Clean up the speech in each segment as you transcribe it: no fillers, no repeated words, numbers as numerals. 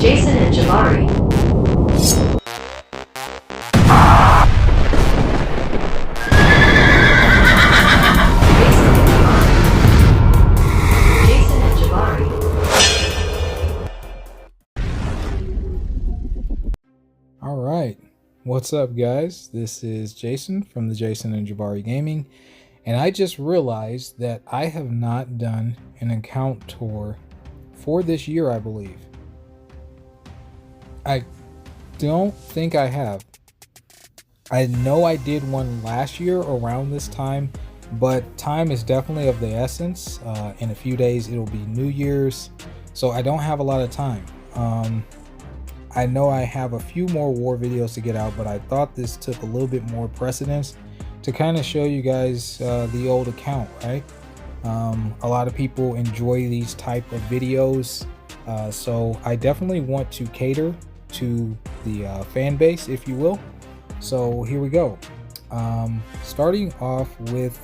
Jason and Jabari. Jason and Jabari. All right, what's up, guys? This is Jason from the Jason and Jabari Gaming, and I just realized that I have not done an account tour for this year, I believe. I don't think I have. I know I did one last year around this time, but time is definitely of the essence. In a few days, it'll be New Year's, so I don't have a lot of time. I know I have a few more war videos to get out, but I thought this took a little bit more precedence to kind of show you guys the old account, right? A lot of people enjoy these type of videos, so I definitely want to cater to the fan base, if you will. So here we go. Starting off with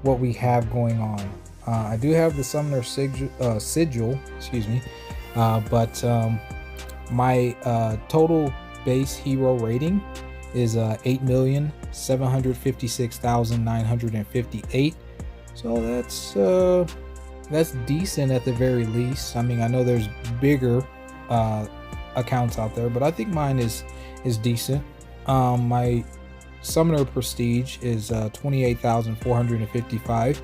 what we have going on. I do have the Summoner Sigil, excuse me, but my total base hero rating is 8,756,958. So that's decent at the very least. I mean, I know there's bigger accounts out there, but I think mine is decent. My Summoner Prestige is 28,455.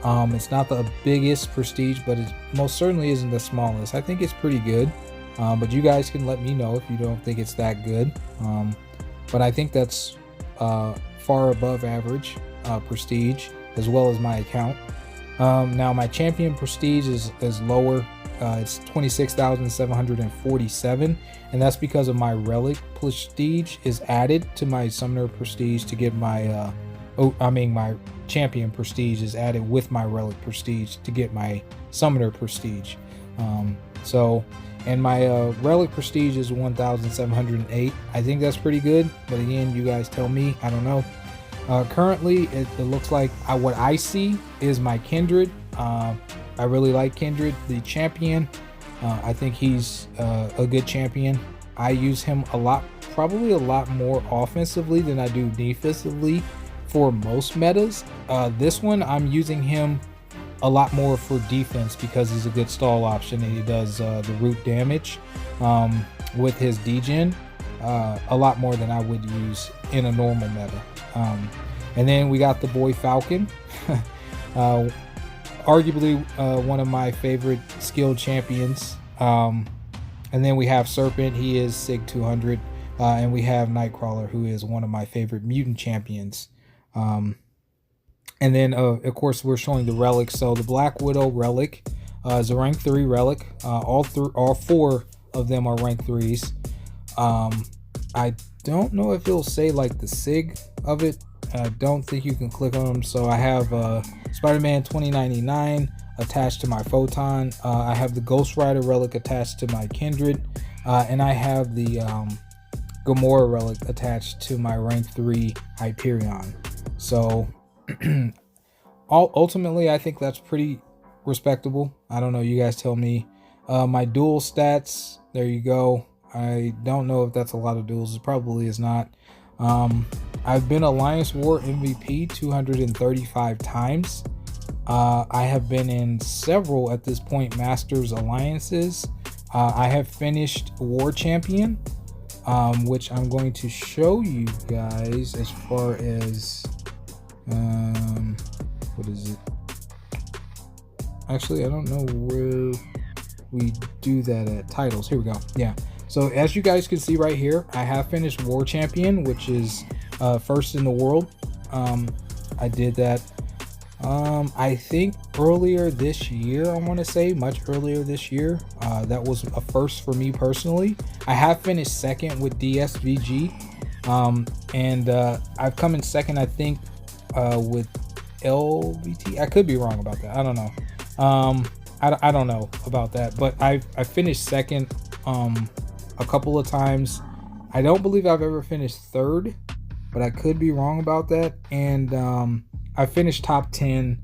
It's not the biggest prestige, but it most certainly isn't the smallest. I think it's pretty good. But you guys can let me know if you don't think it's that good. But I think that's far above average prestige, as well as my account. Now my champion prestige is lower. It's 26,747, and that's because of my Relic prestige is added to my Summoner prestige to get my my champion prestige is added with my Relic prestige to get my Summoner prestige. And my Relic prestige is 1,708. I think that's pretty good, but again, you guys tell me. I don't know. Currently, it looks like what I see is my Kindred. I really like Kindred, the champion. I think he's a good champion. I use him a lot, probably a lot more offensively than I do defensively for most metas. This one, I'm using him a lot more for defense because he's a good stall option and he does the root damage with his degen a lot more than I would use in a normal meta. And then we got the boy Falcon, arguably one of my favorite skilled champions. And then we have Serpent, he is Sig 200, and we have Nightcrawler, who is one of my favorite mutant champions. And then, of course, we're showing the relics. So the Black Widow relic is a rank 3 relic. All four of them are rank 3s. I don't know if it'll say like the Sig of it. I don't think you can click on them. So I have Spider-Man 2099 attached to my Photon. I have the Ghost Rider relic attached to my Kindred. And I have the Gamora relic attached to my rank 3 Hyperion. So ultimately, I think that's pretty respectable. I don't know, you guys tell me. My dual stats, there you go. I don't know if that's a lot of duels. It probably is not. I've been Alliance War MVP 235 times. I have been in several at this point Masters Alliances. I have finished War Champion, which I'm going to show you guys as far as what is it? Actually, I don't know where we do that at. Titles, here we go. Yeah, so as you guys can see right here, I have finished War Champion, which is first in the world. I did that I think earlier this year. I want to say much earlier this year. That was a first for me personally. I have finished second with DSVG, and I've come in second, I think, with LVT. I could be wrong about that. I don't know. I don't know about that, but I finished second a couple of times. I don't believe I've ever finished third, but I could be wrong about that. And I finished top 10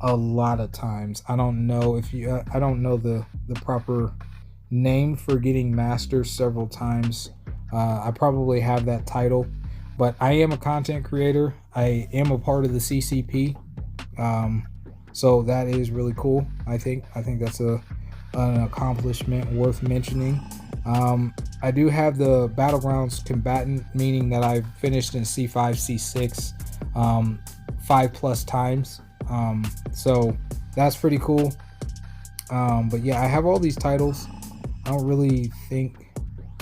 a lot of times. I don't know if you I don't know the proper named for getting masters several times. I probably have that title, but I am a content creator. I am a part of the CCP, so that is really cool. I think that's an accomplishment worth mentioning. I do have the Battlegrounds combatant, meaning that I've finished in C5, C6 5+ times. So that's pretty cool. But yeah, I have all these titles. I don't really think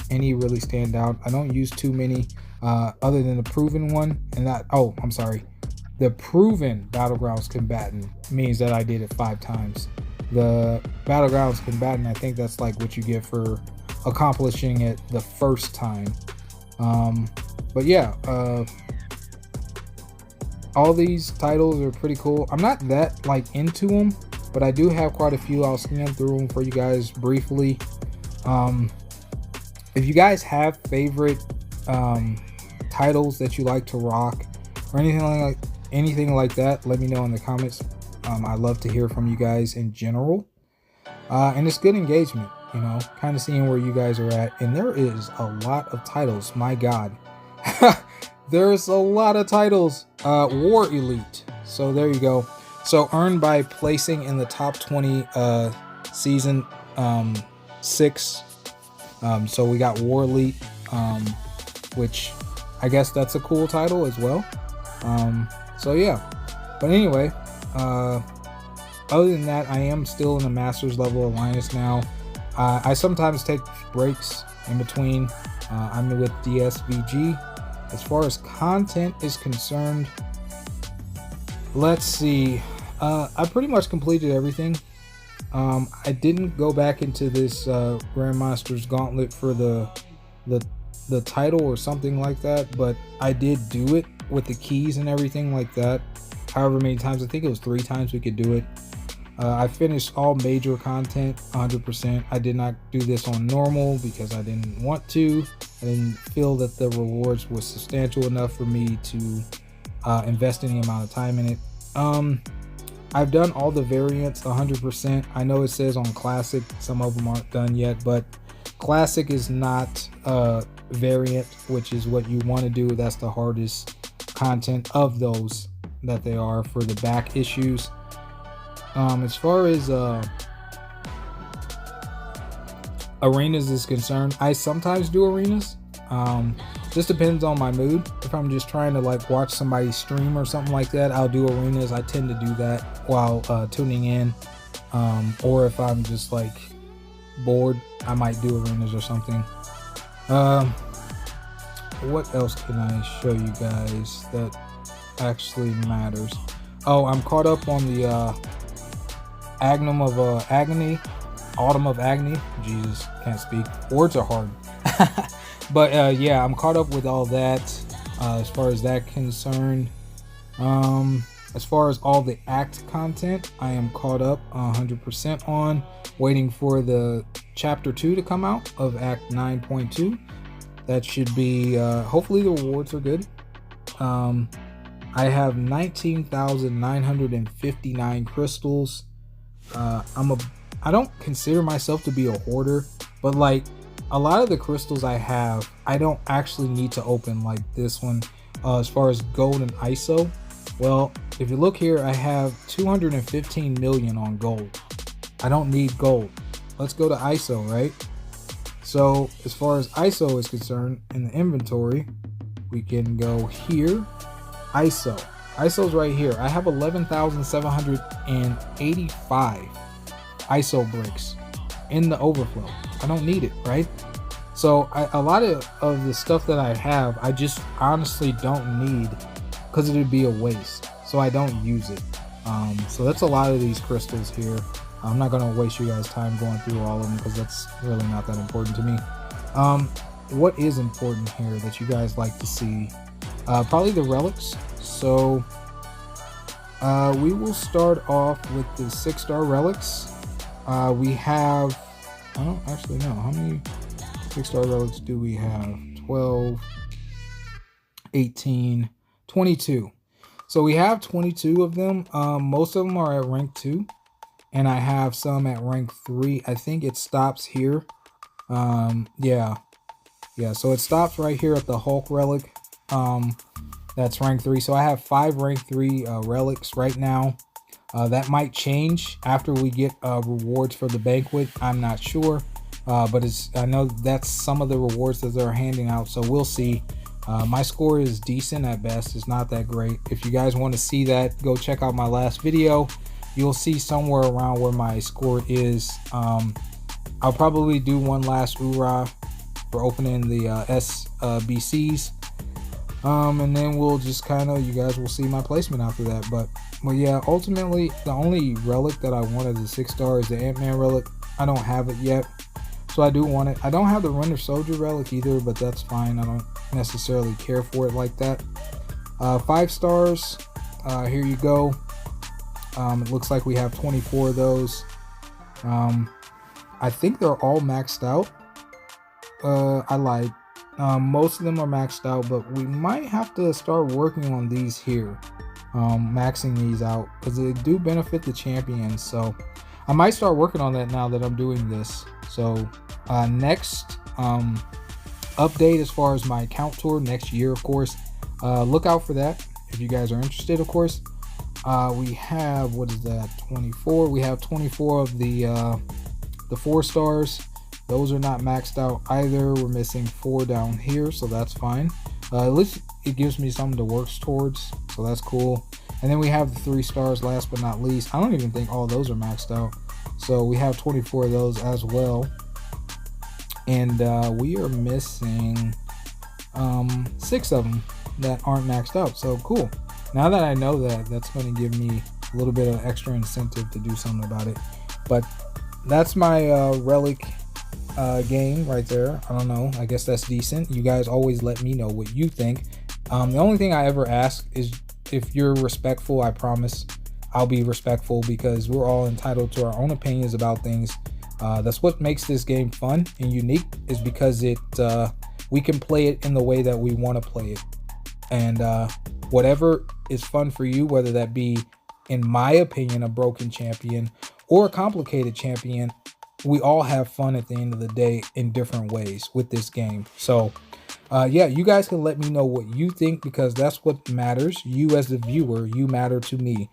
any really stand out. I don't use too many other than the proven one, and that, oh, I'm sorry. The proven Battlegrounds combatant means that I did it 5 times. The Battlegrounds combatant, I think that's like what you get for accomplishing it the first time. But yeah, all these titles are pretty cool. I'm not that like into them, but I do have quite a few. I'll scan through them for you guys briefly. If you guys have favorite titles that you like to rock or anything like that, let me know in the comments. I love to hear from you guys in general, and it's good engagement, you know, kind of seeing where you guys are at. And there is a lot of titles, my god. There's a lot of titles. War Elite, so there you go. So earned by placing in the top 20 season 6. So we got War Elite, which I guess that's a cool title as well. So yeah, but anyway, other than that, I am still in the Masters level Alliance now. I sometimes take breaks in between. I'm with DSVG. As far as content is concerned, let's see. I pretty much completed everything. I didn't go back into this Grandmaster's Gauntlet for the title or something like that, but I did do it with the keys and everything like that. However many times, I think it was 3 times we could do it. I finished all major content 100%. I did not do this on normal because I didn't want to. I didn't feel that the rewards was substantial enough for me to invest any amount of time in it. I've done all the variants 100%. I know it says on Classic, some of them aren't done yet, but Classic is not variant, which is what you want to do. That's the hardest content of those that they are for the back issues. As far as arenas is concerned, I sometimes do arenas. Just depends on my mood. If I'm just trying to like watch somebody stream or something like that, I'll do arenas. I tend to do that while tuning in, or if I'm just like bored, I might do arenas or something. What else can I show you guys that actually matters? Oh, I'm caught up on the Autumn of Agony. Jesus, can't speak. Words are hard. But yeah, I'm caught up with all that as far as that concerned. As far as all the act content, I am caught up 100% on, waiting for the chapter 2 to come out of Act 9.2. That should be, hopefully the rewards are good. I have 19,959 crystals. I don't consider myself to be a hoarder, but like a lot of the crystals I have, I don't actually need to open, like this one. As far as gold and ISO, well, if you look here, I have 215 million on gold. I don't need gold. Let's go to ISO, right? So as far as ISO is concerned, in the inventory, we can go here. ISO's right here. I have 11,785 ISO bricks in the overflow. I don't need it, right? So a lot of the stuff that I have, I just honestly don't need because it would be a waste. So I don't use it. So that's a lot of these crystals here. I'm not going to waste you guys' time going through all of them because that's really not that important to me. What is important here that you guys like to see? Probably the relics. So we will start off with the 6-star relics. We have, I don't actually know how many 6-star relics do we have. 12, 18, 22. So we have 22 of them. Most of them are at rank 2, and I have some at rank 3. I think it stops here. Yeah. Yeah, so it stops right here at the Hulk relic. That's rank 3. So I have 5 rank 3 relics right now. That might change after we get rewards for the banquet. I'm not sure, but I know that's some of the rewards that they're handing out. So we'll see. My score is decent at best. It's not that great. If you guys want to see that, go check out my last video. You'll see somewhere around where my score is. I'll probably do one last hoorah for opening the SBCs. And then we'll just you guys will see my placement after that. But yeah, ultimately, the only relic that I want as a 6-star is the Ant-Man relic. I don't have it yet, so I do want it. I don't have the Winter Soldier relic either, but that's fine. I don't necessarily care for it like that. 5 stars. Here you go. It looks like we have 24 of those. I think they're all maxed out. I lied. Most of them are maxed out, but we might have to start working on these here, maxing these out, because they do benefit the champions. So I might start working on that now that I'm doing this. So next update as far as my account tour next year, of course, look out for that if you guys are interested. Of course, we have, what is that, 24? We have 24 of the 4 stars. Those are not maxed out either. We're missing 4 down here, so that's fine. At least it gives me something to work towards, so that's cool. And then we have the 3 stars, last but not least. I don't even think all those are maxed out. So we have 24 of those as well. And we are missing 6 of them that aren't maxed out. So cool. Now that I know that, that's going to give me a little bit of extra incentive to do something about it. But that's my relic game right there. I don't know, I guess that's decent. You guys always let me know what you think. The only thing I ever ask is if you're respectful. I promise I'll be respectful, because we're all entitled to our own opinions about things. That's what makes this game fun and unique, is because we can play it in the way that we want to play it. And whatever is fun for you, whether that be, in my opinion, a broken champion or a complicated champion, we all have fun at the end of the day in different ways with this game. So yeah, you guys can let me know what you think, because that's what matters. You as the viewer, you matter to me.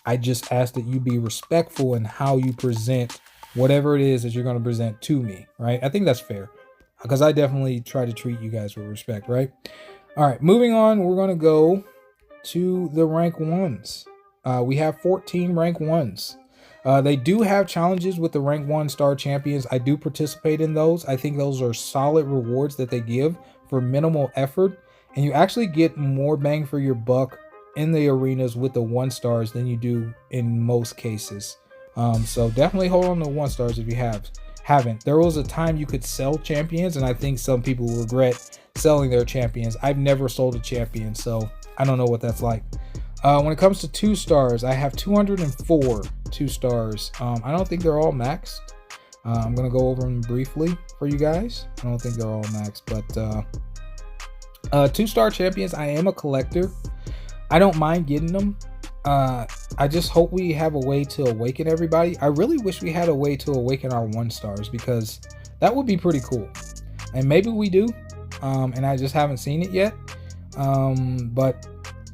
I just ask that you be respectful in how you present whatever it is that you're going to present to me, right? I think that's fair, because I definitely try to treat you guys with respect, right? All right, moving on, we're going to go to the rank 1s. We have 14 rank 1s. They do have challenges with the rank 1 star champions. I do participate in those. I think those are solid rewards that they give for minimal effort, and you actually get more bang for your buck in the arenas with the 1 stars than you do in most cases. So definitely hold on to 1 stars if you haven't. There was a time you could sell champions, and I think some people regret selling their champions. I've never sold a champion, so I don't know what that's like. When it comes to 2 stars, I have 204 2 stars. I don't think they're all maxed. I'm gonna go over them briefly for you guys. I don't think they're all maxed, but 2-star champions, I am a collector. I don't mind getting them. I just hope we have a way to awaken everybody. I really wish we had a way to awaken our 1 stars, because that would be pretty cool. And maybe we do, and I just haven't seen it yet. But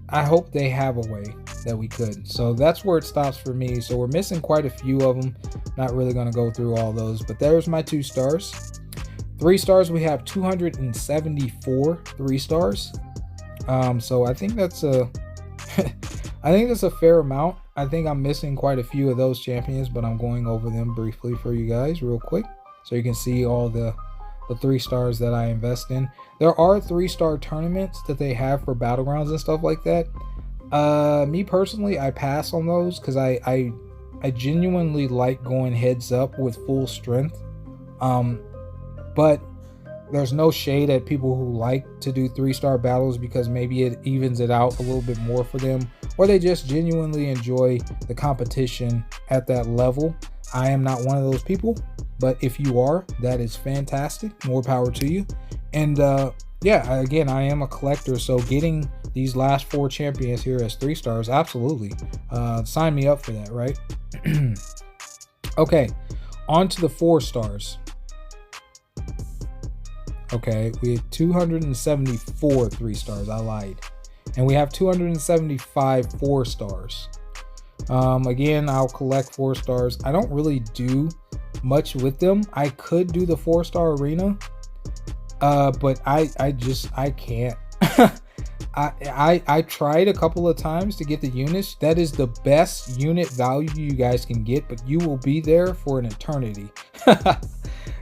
I hope they have a way that we could. So that's where it stops for me. So we're missing quite a few of them. Not really going to go through all those, but there's my 2 stars. 3 stars, we have 274 3 stars. So I think that's a I think that's a fair amount. I think I'm missing quite a few of those champions, but I'm going over them briefly for you guys real quick, so you can see all the 3 stars that I invest in. There are 3-star tournaments that they have for battlegrounds and stuff like that. Me personally, I pass on those, because I genuinely like going heads up with full strength. But there's no shade at people who like to do 3-star battles, because maybe it evens it out a little bit more for them, or they just genuinely enjoy the competition at that level. I am not one of those people, but if you are, that is fantastic. More power to you. And yeah, again, I am a collector, so getting these last 4 champions here as 3 stars, absolutely. Sign me up for that, right? Okay, on to the 4 stars. Okay, we have 274 3-stars. I lied. And we have 275 4-stars. Again, I'll collect 4-stars. I don't really do much with them. I could do the 4-star arena, but I can't. I tried a couple of times to get the units. That is the best unit value you guys can get, but you will be there for an eternity.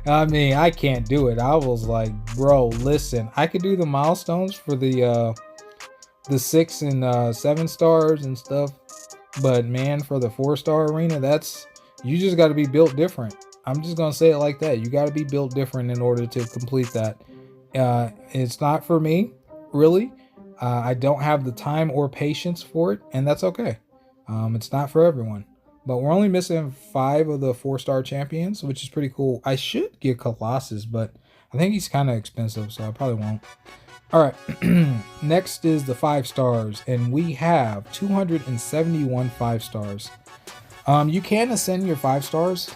I mean, I can't do it. I was like, bro, listen, I could do the milestones for the 6 and 7 stars and stuff, but man, for the 4-star arena, you just got to be built different. I'm just gonna say it like that. You got to be built different in order to complete that. It's not for me, really. I don't have the time or patience for it, and that's okay. It's not for everyone. But we're only missing 5 of the 4-star champions, which is pretty cool. I should get Colossus, but I think he's kind of expensive, so I probably won't. All right, next is the 5 stars, and we have 271 5-stars. You can ascend your 5 stars.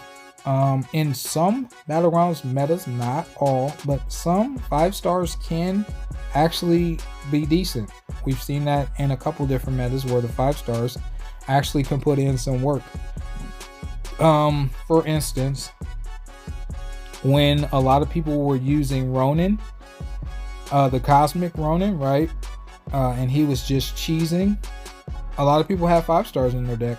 In some Battlegrounds metas, not all, but some 5 stars can actually be decent. We've seen that in a couple different metas where the 5 stars actually can put in some work. For instance, when a lot of people were using Ronin, the Cosmic Ronin, right? And he was just cheesing. A lot of people have 5 stars in their deck.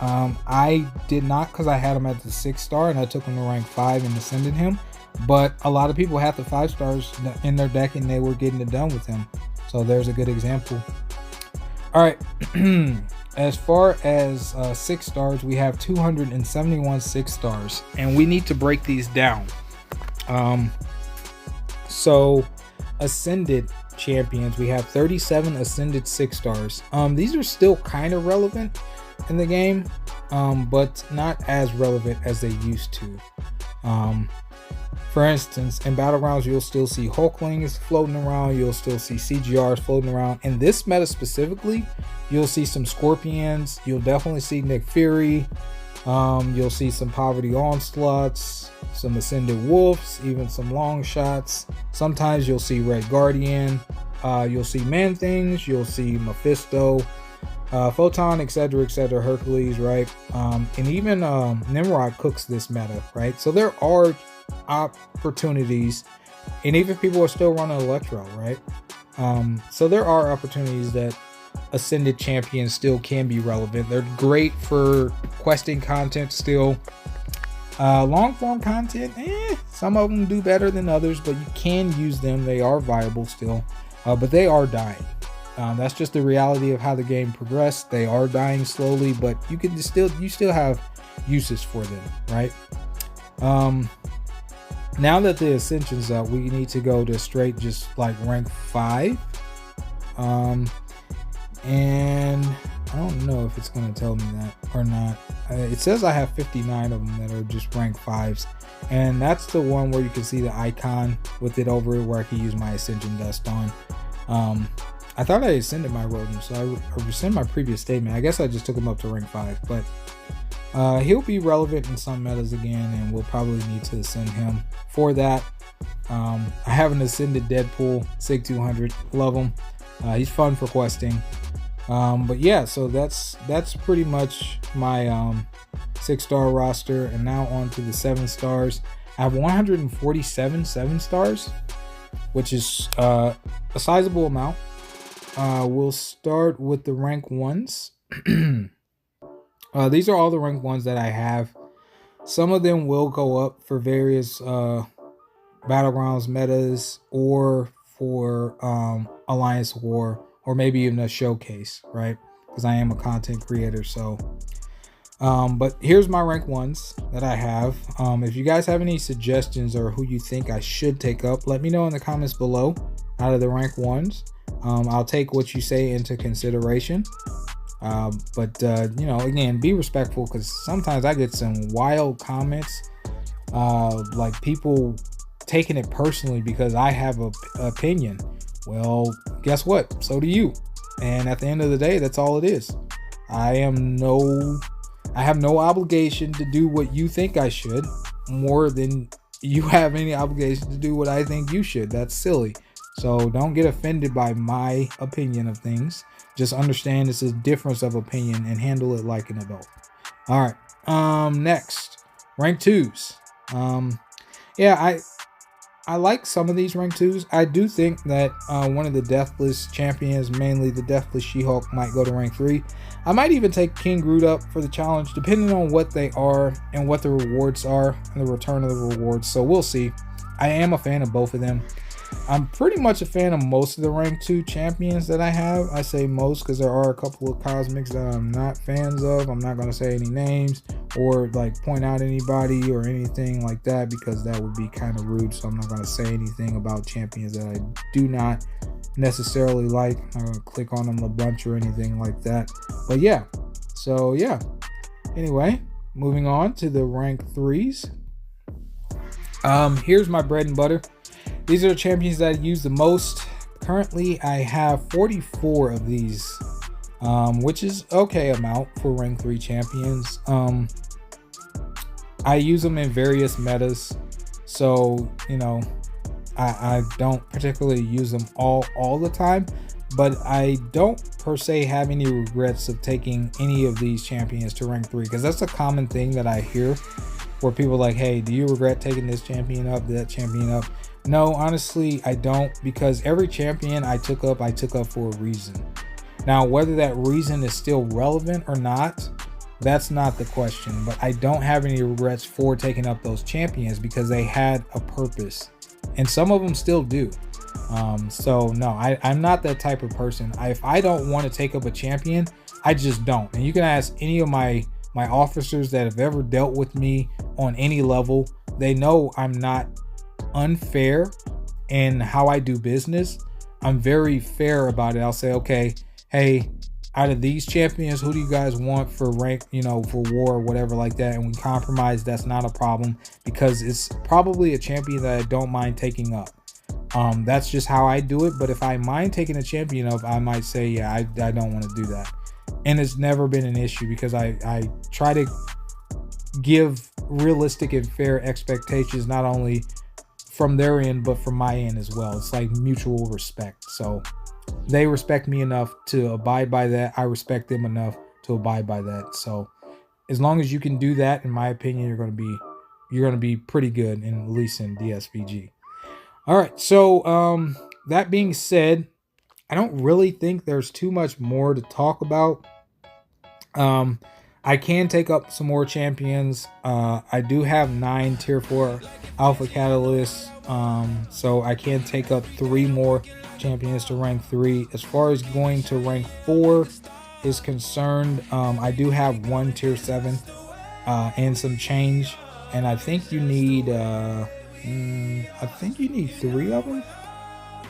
I did not, because I had him at the 6-star and I took him to rank 5 and ascended him. But a lot of people had the 5 stars in their deck and they were getting it done with him. So there's a good example. All right. As far as 6 stars, we have 271 6-stars, and we need to break these down. So ascended champions, we have 37 ascended 6-stars. These are still kind of relevant in the game, but not as relevant as they used to. For instance, in Battlegrounds, you'll still see Hulklings floating around. You'll still see CGRs floating around. In this meta specifically, you'll see some Scorpions. You'll definitely see Nick Fury. You'll see some Poverty Onslaughts, some Ascended Wolves, even some Long Shots. Sometimes you'll see Red Guardian. You'll see Man-Things. You'll see Mephisto, Photon, etc., Hercules, right? And even Nimrod cooks this meta, right? So there are opportunities, and even people are still running Electro, right? So there are opportunities that ascended champions still can be relevant. They're great for questing content still. Long form content, some of them do better than others, but you can use them. They are viable still, but they are dying. That's just the reality of how the game progressed. They are dying slowly, but you still have uses for them, right? Now that the ascension's up, we need to go to straight just like rank 5. And I don't know if it's going to tell me that or not. It says I have 59 of them that are just rank 5s. And that's the one where you can see the icon with it over it where I can use my ascension dust on. I thought I ascended my Rodent, so I rescind my previous statement. I guess I just took him up to rank 5, but he'll be relevant in some metas again, and we'll probably need to ascend him for that. I have an ascended Deadpool, Sig 200, love him. He's fun for questing. But yeah, so that's pretty much my 6-star roster, and now on to the 7 stars. I have 147 7-stars, which is a sizable amount. We'll start with the rank 1s. These are all the rank 1s that I have. Some of them will go up for various Battlegrounds metas or for Alliance War, or maybe even a showcase, right? Because I am a content creator, so but here's my rank 1s that I have. If you guys have any suggestions or who you think I should take up, let me know in the comments below. Out of the rank 1s, I'll take what you say into consideration. But you know, again, be respectful, because sometimes I get some wild comments, like people taking it personally because I have an opinion. Well, guess what? So do you. And at the end of the day, that's all it is. I have no obligation to do what you think I should, more than you have any obligation to do what I think you should. That's silly. So don't get offended by my opinion of things. Just understand it's a difference of opinion and handle it like an adult. All right. Next, rank 2s. Yeah, I like some of these rank 2s. I do think that one of the Deathless champions, mainly the Deathless She-Hulk, might go to rank 3. I might even take King Groot up for the challenge, depending on what they are and what the rewards are and the return of the rewards. So we'll see. I am a fan of both of them. I'm pretty much a fan of most of the rank 2 champions that I have. I say most because there are a couple of cosmics that I'm not fans of. I'm not going to say any names or like point out anybody or anything like that because that would be kind of rude. So I'm not going to say anything about champions that I do not necessarily like. I'm not going to click on them a bunch or anything like that. But yeah, so yeah. Anyway, moving on to the rank 3s. Here's my bread and butter. These are the champions that I use the most. Currently, I have 44 of these, which is okay amount for rank 3 champions. I use them in various metas, so you know, I don't particularly use them all the time, but I don't per se have any regrets of taking any of these champions to rank 3 because that's a common thing that I hear where people are like, hey, do you regret taking this champion up, that champion up? No, honestly, I don't, because every champion I took up for a reason. Now, whether that reason is still relevant or not, that's not the question. But I don't have any regrets for taking up those champions because they had a purpose. And some of them still do. So no, I'm not that type of person. If I don't want to take up a champion, I just don't. And you can ask any of my officers that have ever dealt with me on any level. They know I'm not unfair in how I do business. I'm very fair about it. I'll say, okay, hey, out of these champions, who do you guys want for rank, for war or whatever like that? And we compromise. That's not a problem because it's probably a champion that I don't mind taking up. That's just how I do it. But if I mind taking a champion up, I might say, yeah, I don't want to do that. And it's never been an issue because I try to give realistic and fair expectations, not only from their end, but from my end as well. It's like mutual respect. So they respect me enough to abide by that. I respect them enough to abide by that. So as long as you can do that, in my opinion, you're going to be pretty good, at least in DSVG. All right. So that being said, I don't really think there's too much more to talk about. I can take up some more champions. I do have 9 tier 4 alpha catalysts. So I can take up 3 more champions to rank 3. As far as going to rank 4 is concerned, I do have 1 tier 7 and some change. And I think you need 3 of them.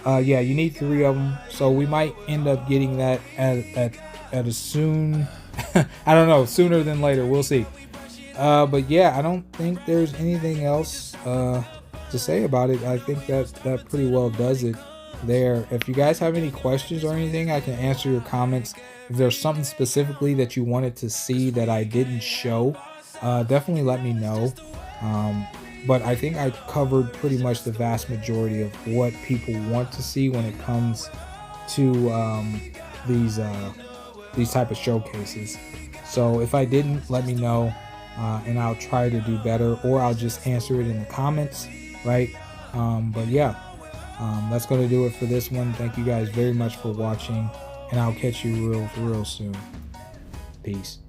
Yeah, you need 3 of them. So we might end up getting that at a soon. I don't know, sooner than later. We'll see. But yeah, I don't think there's anything else to say about it. I think that pretty well does it there. If you guys have any questions or anything, I can answer your comments. If there's something specifically that you wanted to see that I didn't show, definitely let me know. But I think I covered pretty much the vast majority of what people want to see when it comes to these type of showcases. So if I didn't, let me know, and I'll try to do better, or I'll just answer it in the comments, right? But yeah, that's going to do it for this one. Thank you guys very much for watching, and I'll catch you real soon. Peace.